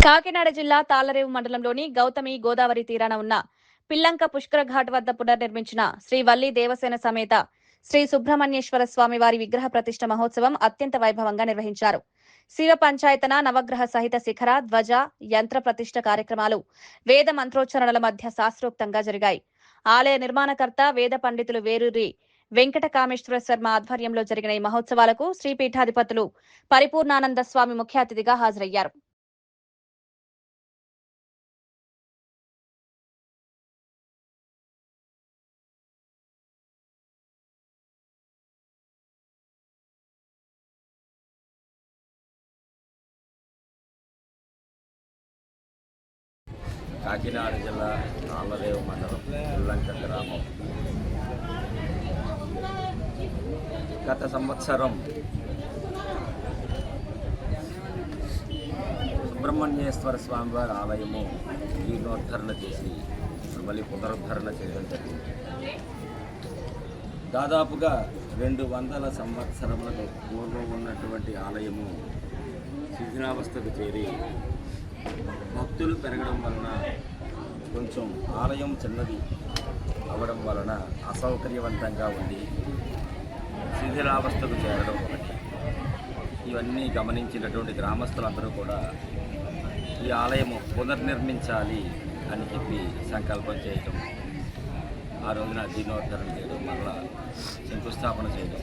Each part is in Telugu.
కాకినాడ జిల్లా తాళ్లరేవు మండలంలోని గౌతమి గోదావరి తీరాన ఉన్న పిల్లంక పుష్కర ఘాట్ వద్ద పునర్నిర్మించిన శ్రీ వల్లి దేవసేన సమేత శ్రీ సుబ్రహ్మణ్యేశ్వర స్వామి వారి విగ్రహ ప్రతిష్ఠ మహోత్సవం అత్యంత వైభవంగా నిర్వహించారు. శివ పంచాయతన నవగ్రహ సహిత శిఖర ధ్వజ యంత్ర ప్రతిష్ఠ కార్యక్రమాలు వేద మంత్రోచ్చరణల మధ్య శాస్త్రోక్తంగా జరిగాయి. ఆలయ నిర్మాణకర్త వేద పండితులు వేరూరి వెంకట కామేశ్వర శర్మ ఆధ్వర్యంలో జరిగిన ఈ మహోత్సవాలకు శ్రీపీఠాధిపతులు పరిపూర్ణానంద స్వామి ముఖ్య అతిథిగా హాజరయ్యారు. కాకినాడ జిల్లా తాళ్లరేవు మండలం పిల్లంక గ్రామం. గత సంవత్సరం సుబ్రహ్మణ్యేశ్వర స్వామివారి ఆలయము జీర్ణోద్ధరణ చేసి మళ్ళీ పునరుద్ధరణ చేయడం జరిగింది. దాదాపుగా 200 సంవత్సరములకు పూర్వం ఉన్నటువంటి ఆలయము శిథిలావస్థకు చేరి భక్తులు పెరగడం వలన కొంచెం ఆలయం చిన్నది అవ్వడం వలన అసౌకర్యవంతంగా ఉండి శిథిలావస్థకు చేరడం ఒకటి. ఇవన్నీ గమనించినటువంటి గ్రామస్తులందరూ కూడా ఈ ఆలయము పునర్నిర్మించాలి అని చెప్పి సంకల్పం చేయటం, ఆ రోజున జీర్ణోద్ధరణ చేయడం, మరలా శంకుస్థాపన చేయడం,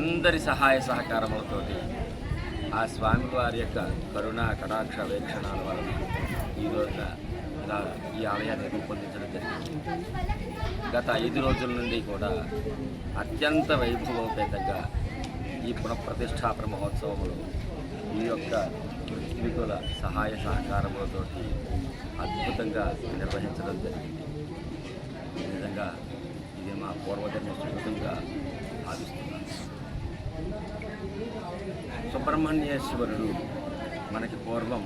అందరి సహాయ సహకారములతోటి ఆ స్వామివారి యొక్క కరుణ కటాక్ష వీక్షణాల వలన ఈ రోజున ఇలా ఈ ఆలయాన్ని రూపొందించడం జరిగింది. గత 5 రోజుల నుండి కూడా అత్యంత వైభవోపేతంగా ఈ పునఃప్రతిష్టాపన మహోత్సవములు ఈ యొక్క పృథ్వీకుల సహాయ సహకారములతో అద్భుతంగా నిర్వహించడం జరిగింది. ఈ విధంగా ఇది మా పూర్వజన్మ సుకృతంగా భావిస్తున్నాను. సుబ్రహ్మణ్యేశ్వరుడు మనకి పూర్వం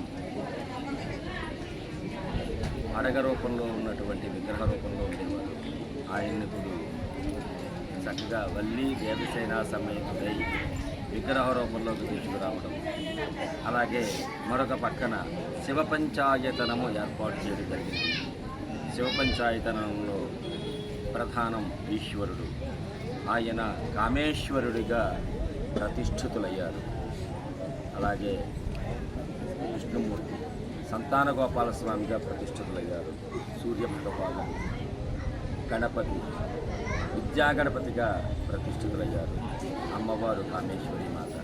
అడగ రూపంలో ఉన్నటువంటి విగ్రహ రూపంలో ఉండేవారు. ఆయన్ని ఇప్పుడు చక్కగా వల్లి దేవసేన సమేతుడై విగ్రహ రూపంలోకి తీసుకురావడం, అలాగే మరొక పక్కన శివ పంచాయతనము ఏర్పాటు చేయడం జరిగింది. శివ పంచాయతనంలో ప్రధానం ఈశ్వరుడు, ఆయన కామేశ్వరుడిగా ప్రతిష్ఠితులయ్యారు. అలాగే విష్ణుమూర్తి సంతాన గోపాలస్వామిగా ప్రతిష్ఠితులయ్యారు. సూర్య భగవానుడు గణపతి విద్యాగణపతిగా ప్రతిష్ఠితులయ్యారు. అమ్మవారు కామేశ్వరి మాత.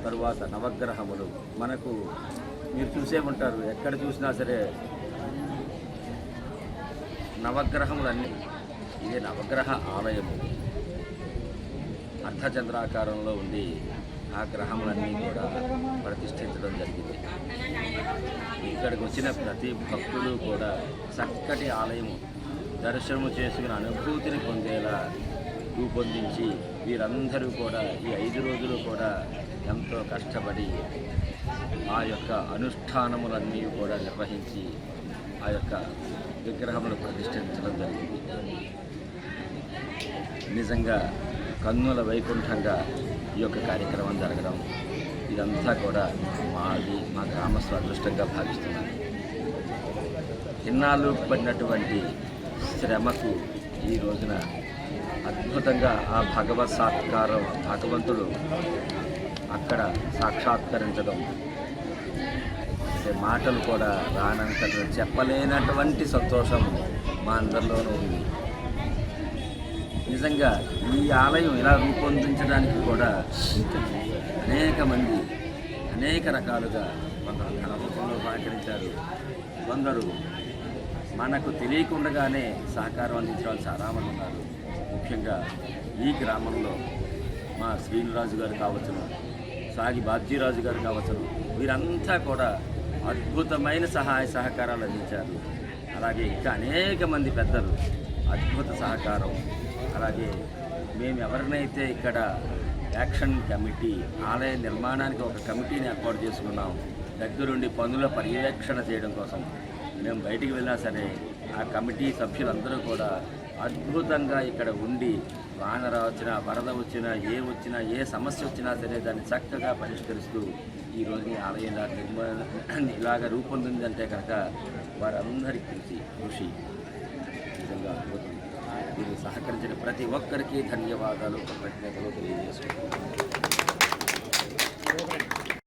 తరువాత నవగ్రహములు మనకు మీరు చూసే ఉంటారు, ఎక్కడ చూసినా సరే నవగ్రహములన్నీ. ఇదే నవగ్రహ ఆలయము అర్ధచంద్రాకారంలో ఉండి ఆ గ్రహములన్నీ కూడా ప్రతిష్ఠించడం జరిగింది. ఇక్కడికి వచ్చిన ప్రతి భక్తులు కూడా చక్కటి ఆలయము దర్శనము చేసుకుని అనుభూతిని పొందేలా రూపొందించి వీరందరూ కూడా ఈ 5 రోజులు కూడా ఎంతో కష్టపడి ఆ యొక్క అనుష్ఠానములన్నీ కూడా నిర్వహించి ఆ యొక్క విగ్రహమును ప్రతిష్ఠించడం జరిగింది. నిజంగా కన్నుల వైకుంఠంగా ఈ యొక్క కార్యక్రమం జరగడం, ఇదంతా కూడా మా గ్రామస్తుల అదృష్టంగా భావిస్తున్నాను. ఇన్నాళ్ళు పడినటువంటి శ్రమకు ఈ రోజున అద్భుతంగా ఆ భగవంతుడు అక్కడ సాక్షాత్కరించడం, మాటలు కూడా రానంత చెప్పలేనటువంటి సంతోషం మా అందరిలోనూ ఉంది. నిజంగా ఈ ఆలయం ఇలా రూపొందించడానికి కూడా అనేక మంది అనేక రకాలుగా కొందరు ధన రూపంలో సహకరించారు, కొందరు మనకు తెలియకుండానే సహకారం అందించిన వాళ్ళు చాలామంది ఉన్నారు. ముఖ్యంగా ఈ గ్రామంలో మా శ్రీనిరాజు గారు కావచ్చును, సాగి బాబ్జీరాజు గారు కావచ్చును, వీరంతా కూడా అద్భుతమైన సహాయ సహకారాలు అందించారు. అలాగే ఇంకా అనేక మంది పెద్దలు అద్భుత సహకారం. అలాగే మేము ఎవరినైతే ఇక్కడ యాక్షన్ కమిటీ ఆలయ నిర్మాణానికి ఒక కమిటీని ఏర్పాటు చేసుకున్నాం, దగ్గరుండి పనుల పర్యవేక్షణ చేయడం కోసం. మేము బయటికి వెళ్ళినా సరే ఆ కమిటీ సభ్యులందరూ కూడా అద్భుతంగా ఇక్కడ ఉండి వానర వచ్చినా, వరద వచ్చినా, ఏ సమస్య వచ్చినా సరే దాన్ని చక్కగా పరిష్కరిస్తూ ఈరోజు ఈ ఆలయం ఇలాగ రూపొందిందంటే కనుక వారందరి కృషి నిజంగా అద్భుతం. దీనికి సహకరించిన ప్రతి ఒక్కరికి ధన్యవాదాలు కృతజ్ఞతలు తెలియజేసుకుంటున్నాను.